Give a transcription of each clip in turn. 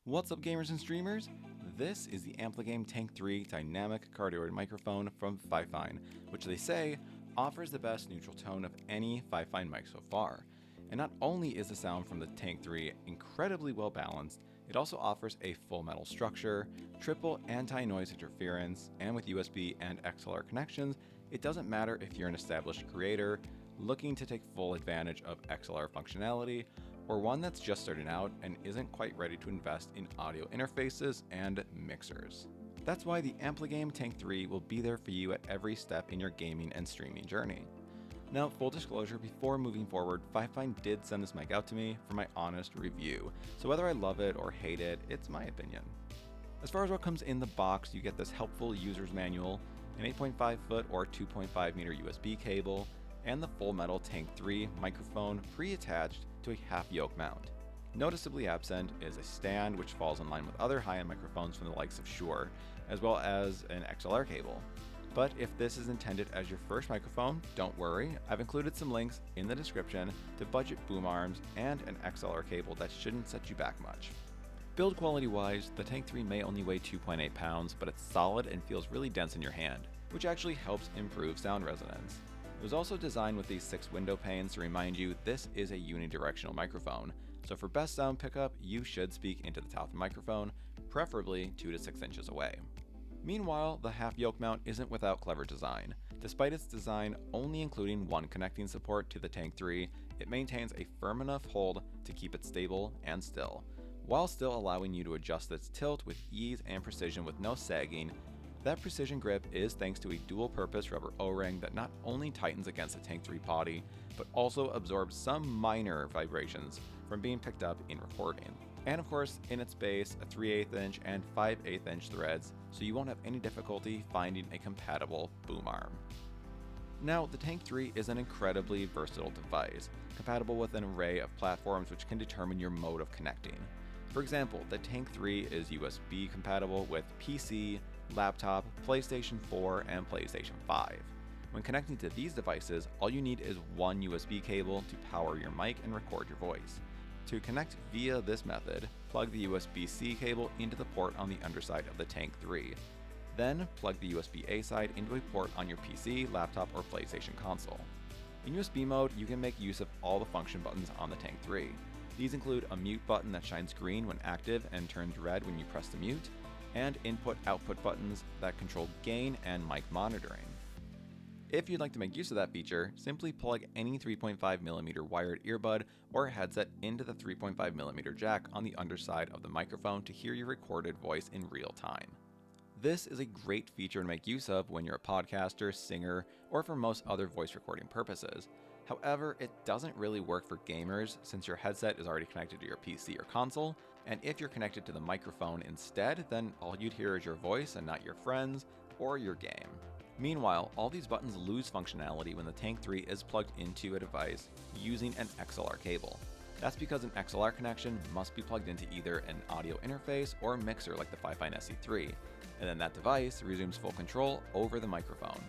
What's up, gamers and streamers? This is the AmpliGame Tank 3 dynamic cardioid microphone from FIFINE, which they say offers the best neutral tone of any FIFINE mic so far. And not only is the sound from the Tank 3 incredibly well balanced, it also offers a full metal structure, triple anti-noise interference, and with USB and XLR connections, it doesn't matter if you're an established creator looking to take full advantage of XLR functionality, or one that's just starting out and isn't quite ready to invest in audio interfaces and mixers. That's why the AmpliGame Tank 3 will be there for you at every step in your gaming and streaming journey. Now, full disclosure, before moving forward, FIFINE did send this mic out to me for my honest review, so whether I love it or hate it, it's my opinion. As far as what comes in the box, you get this helpful user's manual, an 8.5 foot or 2.5 meter USB cable, and the full metal Tank 3 microphone pre-attached to a half yoke mount. Noticeably absent is a stand which falls in line with other high-end microphones from the likes of Shure, as well as an XLR cable. But if this is intended as your first microphone, don't worry, I've included some links in the description to budget boom arms and an XLR cable that shouldn't set you back much. Build quality wise, the Tank 3 may only weigh 2.8 pounds, but it's solid and feels really dense in your hand, which actually helps improve sound resonance. It was also designed with these 6 window panes to remind you this is a unidirectional microphone, so for best sound pickup, you should speak into the top of the microphone, preferably 2 to 6 inches away. Meanwhile, the half yoke mount isn't without clever design. Despite its design only including one connecting support to the Tank 3, it maintains a firm enough hold to keep it stable and still, while still allowing you to adjust its tilt with ease and precision with no sagging. That precision grip is thanks to a dual-purpose rubber O-ring that not only tightens against the Tank 3 body, but also absorbs some minor vibrations from being picked up in recording. And of course, in its base, a 3/8 inch and 5/8 inch threads, so you won't have any difficulty finding a compatible boom arm. Now, the Tank 3 is an incredibly versatile device, compatible with an array of platforms which can determine your mode of connecting. For example, the Tank 3 is USB compatible with PC, laptop, PlayStation 4, and PlayStation 5. When connecting to these devices, all you need is one USB cable to power your mic and record your voice. To connect via this method, plug the USB-C cable into the port on the underside of the Tank 3. Then plug the USB-A side into a port on your PC, laptop, or PlayStation console. In USB mode, you can make use of all the function buttons on the Tank 3. These include a mute button that shines green when active and turns red when you press the mute, and input-output buttons that control gain and mic monitoring. If you'd like to make use of that feature, simply plug any 3.5mm wired earbud or headset into the 3.5mm jack on the underside of the microphone to hear your recorded voice in real time. This is a great feature to make use of when you're a podcaster, singer, or for most other voice recording purposes. However, it doesn't really work for gamers since your headset is already connected to your PC or console, and if you're connected to the microphone instead, then all you'd hear is your voice and not your friends or your game. Meanwhile, all these buttons lose functionality when the Tank 3 is plugged into a device using an XLR cable. That's because an XLR connection must be plugged into either an audio interface or a mixer like the FIFINE SE3, and then that device resumes full control over the microphone.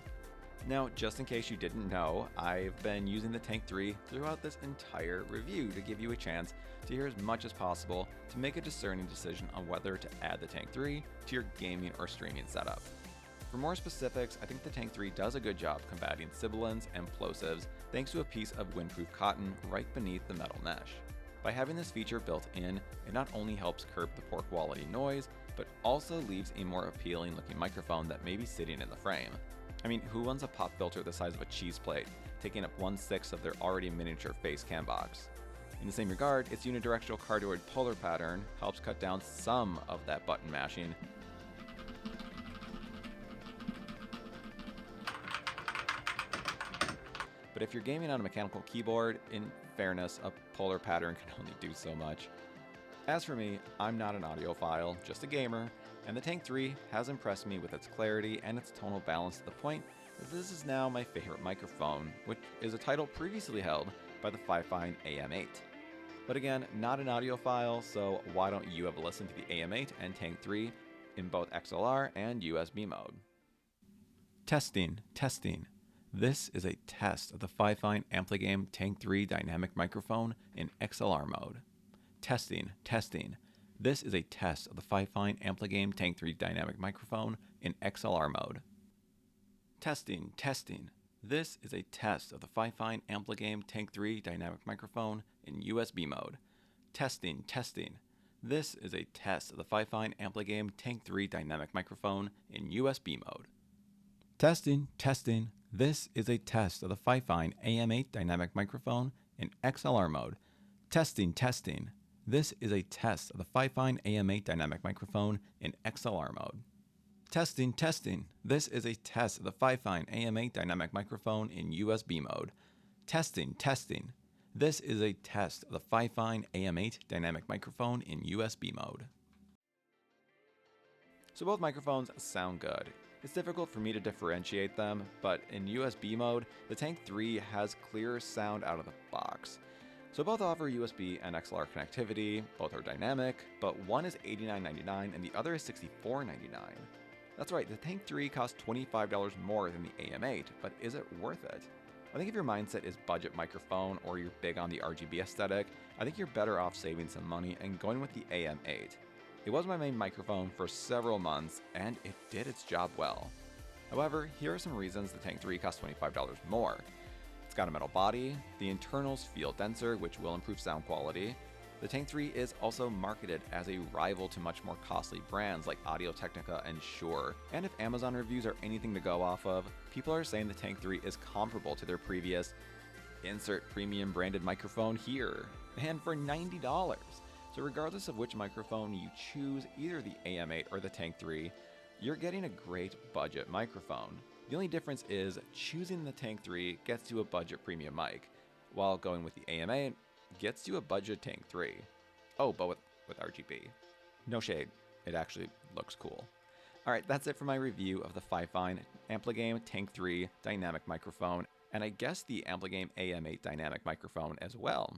Now, just in case you didn't know, I've been using the Tank 3 throughout this entire review to give you a chance to hear as much as possible to make a discerning decision on whether to add the Tank 3 to your gaming or streaming setup. For more specifics, I think the Tank 3 does a good job combating sibilants and plosives thanks to a piece of windproof cotton right beneath the metal mesh. By having this feature built in, it not only helps curb the poor quality noise, but also leaves a more appealing looking microphone that may be sitting in the frame. I mean, who wants a pop filter the size of a cheese plate, taking up 1/6 of their already miniature face cam box? In the same regard, its unidirectional cardioid polar pattern helps cut down some of that button mashing. But if you're gaming on a mechanical keyboard, in fairness, a polar pattern can only do so much. As for me, I'm not an audiophile, just a gamer, and the Tank 3 has impressed me with its clarity and its tonal balance to the point that this is now my favorite microphone, which is a title previously held by the FIFINE AM8. But again, not an audiophile, so why don't you have a listen to the AM8 and Tank 3 in both XLR and USB mode? Testing. This is a test of the FIFINE AmpliGame Tank 3 dynamic microphone in XLR mode. Testing. This is a test of the FIFINE AmpliGame Tank3 dynamic microphone in XLR mode. Testing, testing. This is a test of the FIFINE AmpliGame Tank3 dynamic microphone in USB mode. Testing, testing. This is a test of the FIFINE AmpliGame Tank3 dynamic microphone in USB mode. Testing, testing. This is a test of the FIFINE AM8 dynamic microphone in XLR mode. Testing, testing. This is a test of the FIFINE AM8 dynamic microphone in XLR mode. Testing, testing. This is a test of the FIFINE AM8 dynamic microphone in USB mode. Testing, testing. This is a test of the FIFINE AM8 dynamic microphone in USB mode. So both microphones sound good. It's difficult for me to differentiate them, but in USB mode, the Tank 3 has clear sound out of the box. So both offer USB and XLR connectivity, both are dynamic, but one is $89.99 and the other is $64.99. That's right, the Tank 3 costs $25 more than the AM8, but is it worth it? I think if your mindset is budget microphone or you're big on the RGB aesthetic, I think you're better off saving some money and going with the AM8. It was my main microphone for several months and it did its job well. However, here are some reasons the Tank 3 costs $25 more. It's got a metal body, the internals feel denser, which will improve sound quality. The Tank 3 is also marketed as a rival to much more costly brands like Audio-Technica and Shure. And if Amazon reviews are anything to go off of, people are saying the Tank 3 is comparable to their previous insert premium branded microphone here, and for $90. So regardless of which microphone you choose, either the AM8 or the Tank 3, you're getting a great budget microphone. The only difference is choosing the Tank 3 gets you a budget premium mic, while going with the AM8 gets you a budget Tank 3. Oh, but with RGB. No shade, it actually looks cool. Alright, that's it for my review of the FIFINE AmpliGame Tank 3 dynamic microphone, and I guess the AmpliGame AM8 dynamic microphone as well.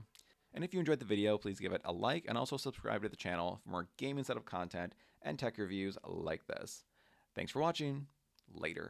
And if you enjoyed the video, please give it a like and also subscribe to the channel for more gaming setup content and tech reviews like this. Thanks for watching. Later.